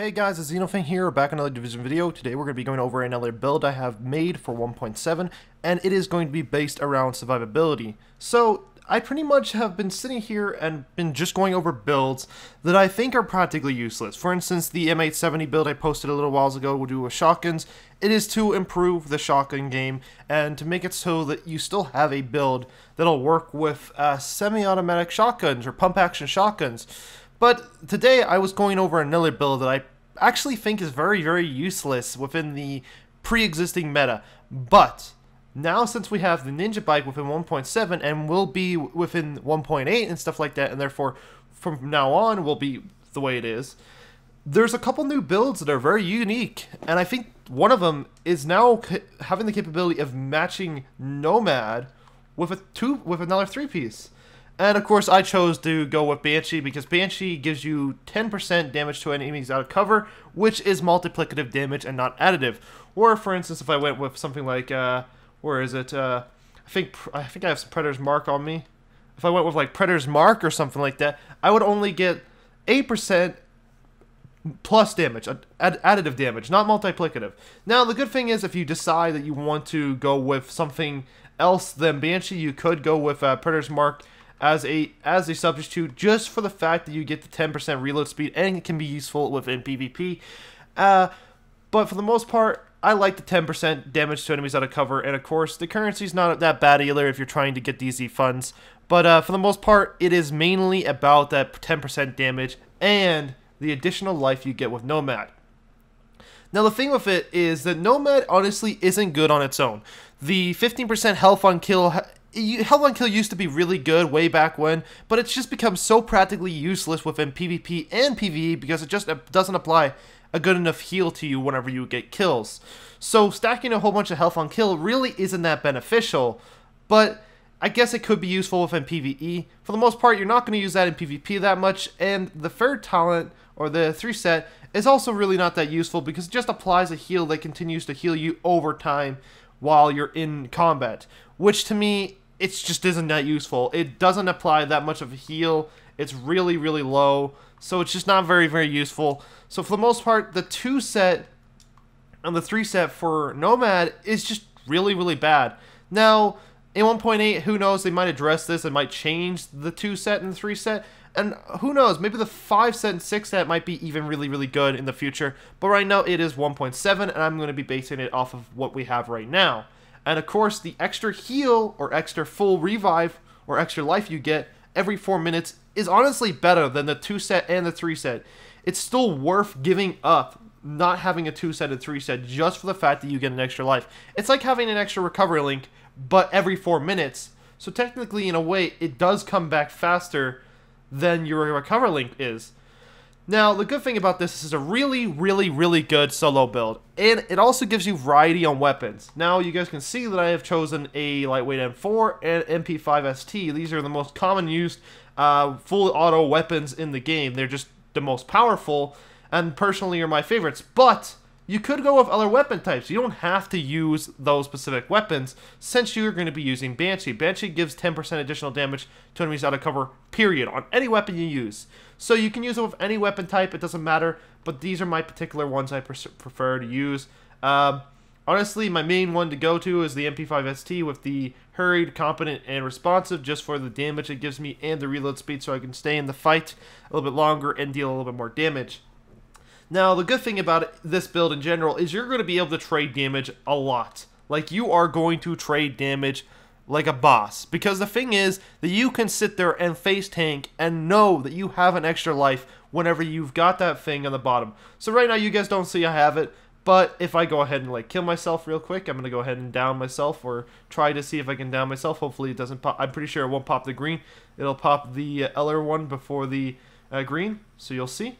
Hey guys, it's Xenofang here, back in another Division video. Today we're going to be going over another build I have made for 1.7, and it is going to be based around survivability. So, I pretty much have been sitting here and been just going over builds that I think are practically useless. For instance, the M870 build I posted a little while ago will do with shotguns. It is to improve the shotgun game and to make it so that you still have a build that'll work with semi-automatic shotguns or pump-action shotguns. But today I was going over another build that I actually think is very, very useless within the pre-existing meta. But now since we have the Ninja Bike within 1.7 and will be within 1.8 and stuff like that, and therefore from now on will be the way it is, there's a couple new builds that are very unique. And I think one of them is now having the capability of matching Nomad with another 3-piece. And of course I chose to go with Banshee because Banshee gives you 10% damage to enemies out of cover, which is multiplicative damage and not additive. Or for instance, if I went with something like, where is it? I think I have some Predator's Mark on me. If I went with like Predator's Mark or something like that, I would only get 8% plus damage, additive damage, not multiplicative. Now the good thing is if you decide that you want to go with something else than Banshee, you could go with Predator's Mark as a substitute, just for the fact that you get the 10% reload speed and it can be useful within PvP. But for the most part, I like the 10% damage to enemies out of cover, and of course the currency's not that bad either if you're trying to get the easy funds. But for the most part, it is mainly about that 10% damage and the additional life you get with Nomad. Now the thing with it is that Nomad honestly isn't good on its own. The 15% health on kill used to be really good way back when, but it's just become so practically useless within PvP and PvE because it just doesn't apply a good enough heal to you whenever you get kills. So stacking a whole bunch of health on kill really isn't that beneficial, but I guess it could be useful within PvE. For the most part, you're not going to use that in PvP that much, and the third talent, or the 3-set, is also really not that useful because it just applies a heal that continues to heal you over time while you're in combat, which to me, it just isn't that useful. It doesn't apply that much of a heal. It's really, really low, so it's just not very, very useful. So for the most part, the 2-set and the 3-set for Nomad is just really, really bad. Now, in 1.8, who knows, they might address this and might change the 2-set and the 3-set. And who knows, maybe the 5-set and 6-set might be even really, really good in the future. But right now, it is 1.7, and I'm going to be basing it off of what we have right now. And of course, the extra heal, or extra full revive, or extra life you get every 4 minutes is honestly better than the 2-set and the 3-set. It's still worth giving up not having a 2-set and 3-set just for the fact that you get an extra life. It's like having an extra recovery link, but every 4 minutes. So technically, in a way, it does come back faster than your recovery link is. Now, the good thing about this is a really, really, really good solo build, and it also gives you variety on weapons. Now, you guys can see that I have chosen a lightweight M4 and MP5ST. These are the most common used full auto weapons in the game. They're just the most powerful, and personally are my favorites, but you could go with other weapon types. You don't have to use those specific weapons since you're going to be using Banshee. Banshee gives 10% additional damage to enemies out of cover, period, on any weapon you use. So you can use it with any weapon type, it doesn't matter, but these are my particular ones I prefer to use. Honestly, my main one to go to is the MP5ST with the hurried, competent, and responsive, just for the damage it gives me and the reload speed so I can stay in the fight a little bit longer and deal a little bit more damage. Now, the good thing about this build in general is you're going to be able to trade damage a lot. Like, you are going to trade damage like a boss. Because the thing is that you can sit there and face tank and know that you have an extra life whenever you've got that thing on the bottom. So right now, you guys don't see I have it. But if I go ahead and like kill myself real quick, I'm going to go ahead and down myself, or try to see if I can down myself. Hopefully it doesn't pop. I'm pretty sure it won't pop the green. It'll pop the Eller one before the green. So you'll see.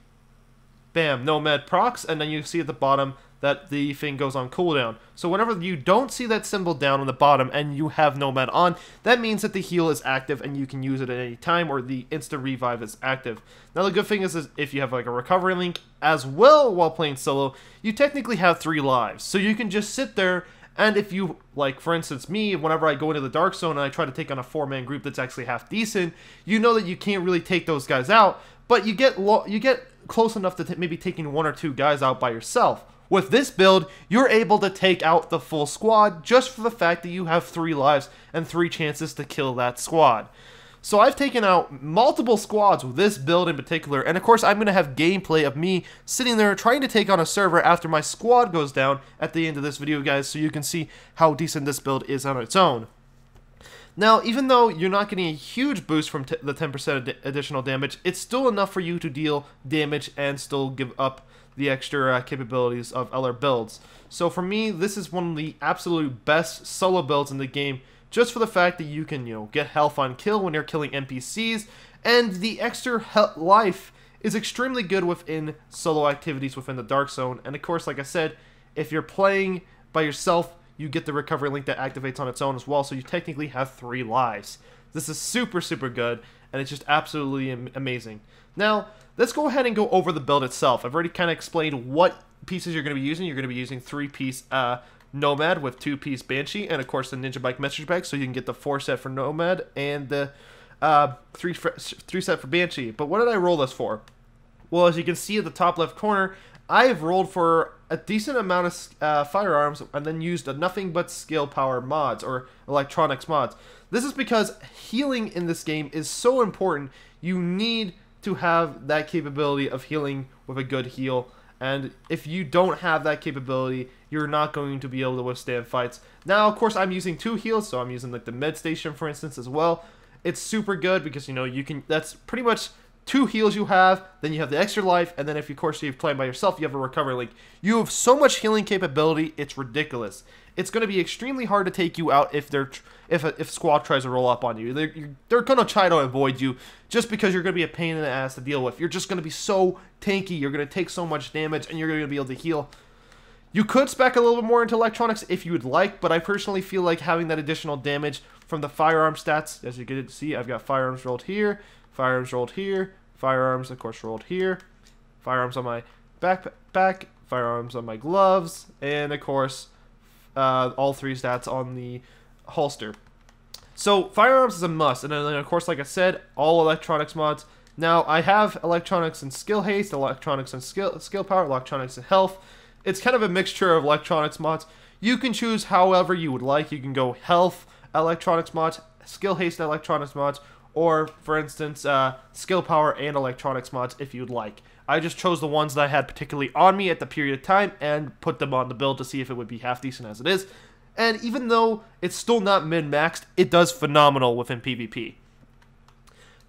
Bam, Nomad procs, and then you see at the bottom that the thing goes on cooldown. So whenever you don't see that symbol down on the bottom and you have Nomad on, that means that the heal is active and you can use it at any time, or the instant revive is active. Now the good thing is if you have like a recovery link as well while playing solo, you technically have 3 lives. So you can just sit there And if you, like, for instance, me, whenever I go into the Dark Zone and I try to take on a 4-man group that's actually half decent, you know that you can't really take those guys out, but you get close enough to maybe taking 1 or 2 guys out by yourself. With this build, you're able to take out the full squad just for the fact that you have 3 lives and 3 chances to kill that squad. So I've taken out multiple squads with this build in particular, and of course I'm going to have gameplay of me sitting there trying to take on a server after my squad goes down at the end of this video, guys, so you can see how decent this build is on its own. Now, even though you're not getting a huge boost from the 10% additional damage, it's still enough for you to deal damage and still give up the extra capabilities of other builds. So for me, this is one of the absolute best solo builds in the game, just for the fact that you can, get health on kill when you're killing NPCs, and the extra life is extremely good within solo activities within the Dark Zone. And of course, like I said, if you're playing by yourself, you get the recovery link that activates on its own as well, so you technically have 3 lives. This is super, super good, and it's just absolutely amazing. Now, let's go ahead and go over the build itself. I've already kind of explained what pieces you're going to be using. You're going to be using 3-piece Nomad with 2-piece Banshee, and of course the Ninja Bike Message Bag, so you can get the 4 set for Nomad and the 3 set for Banshee. But what did I roll this for? Well, as you can see at the top left corner, I've rolled for a decent amount of firearms and then used a nothing but skill power mods or electronics mods. This is because healing in this game is so important. You need to have that capability of healing with a good heal, and if you don't have that capability, you're not going to be able to withstand fights. Now, of course, I'm using 2 heals, so I'm using like the med station, for instance, as well. It's super good because, you can, that's pretty much 2 heals you have, then you have the extra life, and then if, of course, you're playing by yourself, you have a recovery link. You have so much healing capability, it's ridiculous. It's going to be extremely hard to take you out if squad tries to roll up on you. They're going to try to avoid you just because you're going to be a pain in the ass to deal with. You're just going to be so tanky, you're going to take so much damage, and you're going to be able to heal. You could spec a little bit more into electronics if you would like, but I personally feel like having that additional damage from the firearm stats, as you can see, I've got firearms rolled here, firearms rolled here, firearms, of course, rolled here, firearms on my backpack, firearms on my gloves, and, of course, all 3 stats on the holster. So firearms is a must, and then of course, like I said, all electronics mods. Now I have electronics and skill haste, electronics and skill power, electronics and health. It's kind of a mixture of electronics mods. You can choose however you would like. You can go health electronics mods, skill haste electronics mods, or for instance skill power and electronics mods if you'd like. I just chose the ones that I had particularly on me at the period of time and put them on the build to see if it would be half decent as it is. And even though it's still not min-maxed, it does phenomenal within PvP.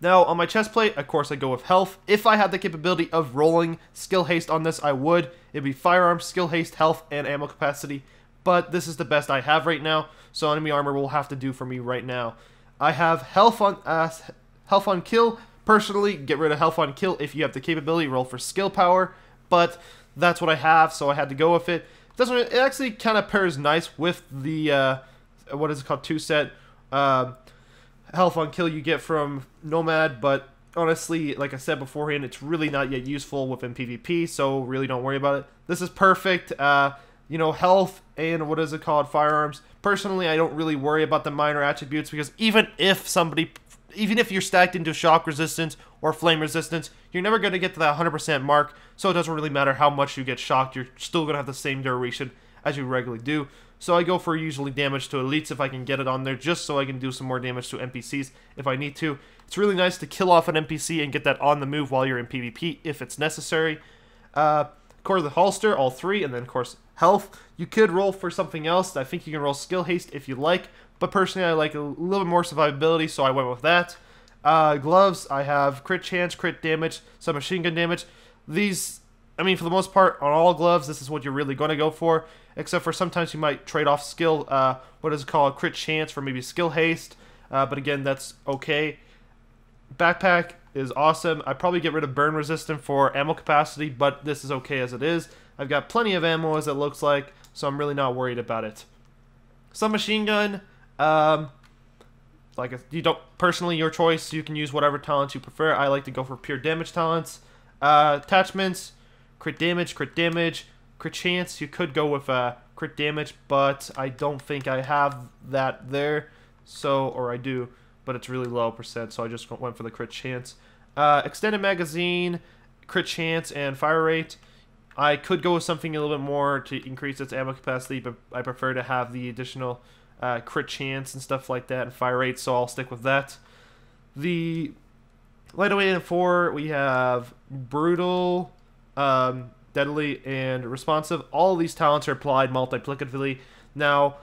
Now, on my chest plate, of course, I go with health. If I had the capability of rolling skill haste on this, I would. It'd be firearms, skill haste, health, and ammo capacity. But this is the best I have right now, so enemy armor will have to do for me right now. I have health on kill. Personally, get rid of health on kill if you have the capability. Roll for skill power, but that's what I have, so I had to go with it. It actually kind of pairs nice with the what is it called, 2-set health on kill you get from Nomad, but honestly, like I said beforehand, it's really not yet useful within PvP, so really don't worry about it. This is perfect. Health and what is it called, firearms. Personally, I don't really worry about the minor attributes because even if you're stacked into shock resistance or flame resistance, you're never going to get to that 100% mark, so it doesn't really matter how much you get shocked, you're still going to have the same duration as you regularly do. So I go for usually damage to elites if I can get it on there, just so I can do some more damage to NPCs if I need to. It's really nice to kill off an NPC and get that on the move while you're in PvP if it's necessary. Of course, the holster, all 3, and then of course health. You could roll for something else. I think you can roll skill haste if you like, but personally I like a little bit more survivability, so I went with that. Gloves, I have crit chance, crit damage, some machine gun damage. These, I mean, for the most part, on all gloves, this is what you're really going to go for, except for sometimes you might trade off skill, what is it called, crit chance for maybe skill haste, but again, that's okay. Backpack is awesome. I'd probably get rid of burn resistant for ammo capacity, but this is okay as it is. I've got plenty of ammo as it looks like, so I'm really not worried about it. Some machine gun, you don't, personally, your choice. You can use whatever talents you prefer. I like to go for pure damage talents. Attachments, crit damage, Crit chance, you could go with crit damage, but I don't think I have that there. So, or I do, but it's really low %, so I just went for the crit chance. Extended magazine, crit chance, and fire rate. I could go with something a little bit more to increase its ammo capacity, but I prefer to have the additional crit chance and stuff like that, and fire rate, so I'll stick with that. The lightweight and 4, we have brutal, deadly, and responsive. All of these talents are applied multiplicatively. Now,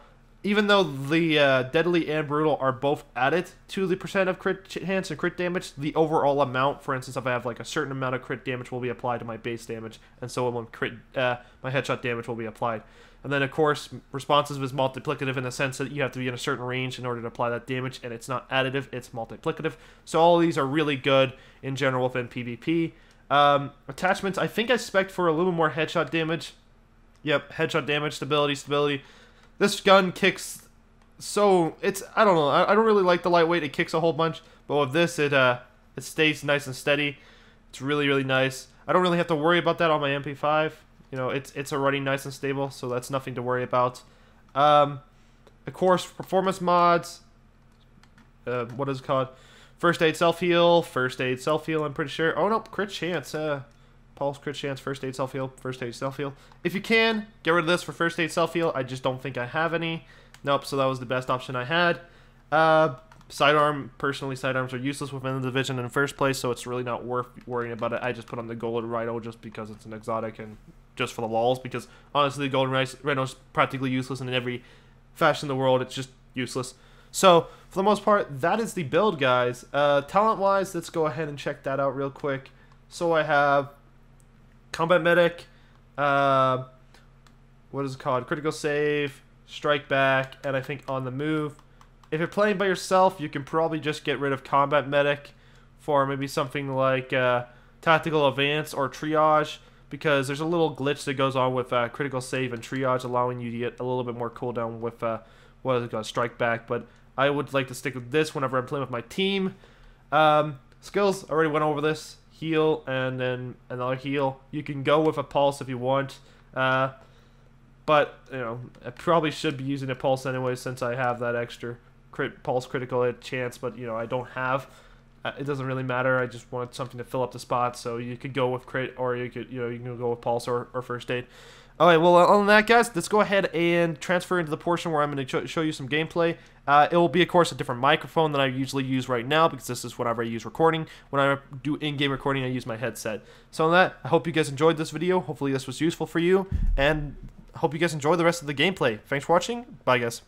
even though the deadly and brutal are both added to the % of crit chance and crit damage, the overall amount, for instance, if I have like a certain amount of crit damage, will be applied to my base damage, and so on my headshot damage will be applied. And then, of course, responsive is multiplicative in the sense that you have to be in a certain range in order to apply that damage, and it's not additive, it's multiplicative. So all of these are really good in general within PvP. Attachments, I think I spec'd for a little more headshot damage. Yep, headshot damage, stability. This gun kicks so, I don't know, I don't really like the lightweight, it kicks a whole bunch, but with this, it stays nice and steady. It's really, really nice. I don't really have to worry about that on my MP5. You know, it's already nice and stable, so that's nothing to worry about. Of course, performance mods, what is it called? First aid, self-heal, I'm pretty sure. Oh, no, crit chance, pulse, crit chance, first aid, self-heal. If you can, get rid of this for first aid, self-heal. I just don't think I have any. Nope, so that was the best option I had. Sidearm, personally, sidearms are useless within the division in the first place, so it's really not worth worrying about it. I just put on the Golden Rhino just because it's an exotic and just for the lulz, because honestly, the Golden Rhino is practically useless, and in every fashion in the world, it's just useless. So, for the most part, that is the build, guys. Talent-wise, let's go ahead and check that out real quick. So I have Combat Medic, what is it called? Critical Save, Strike Back, and I think On the Move. If you're playing by yourself, you can probably just get rid of Combat Medic for maybe something like Tactical Advance or Triage, because there's a little glitch that goes on with Critical Save and Triage, allowing you to get a little bit more cooldown with what is it called, Strike Back. But I would like to stick with this whenever I'm playing with my team. Skills, already went over this. Heal and then another heal. You can go with a pulse if you want. But, you know, I probably should be using a pulse anyway since I have that extra pulse critical hit chance, but, you know, I don't have. It doesn't really matter. I just wanted something to fill up the spot, so you could go with crit, or you could, you can go with pulse or first aid. Alright, well, other than that, guys, let's go ahead and transfer into the portion where I'm going to show you some gameplay. It will be, of course, a different microphone than I usually use right now, because this is whenever I use recording. When I do in-game recording, I use my headset. So on that, I hope you guys enjoyed this video. Hopefully this was useful for you, and I hope you guys enjoy the rest of the gameplay. Thanks for watching. Bye, guys.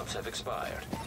slots have expired.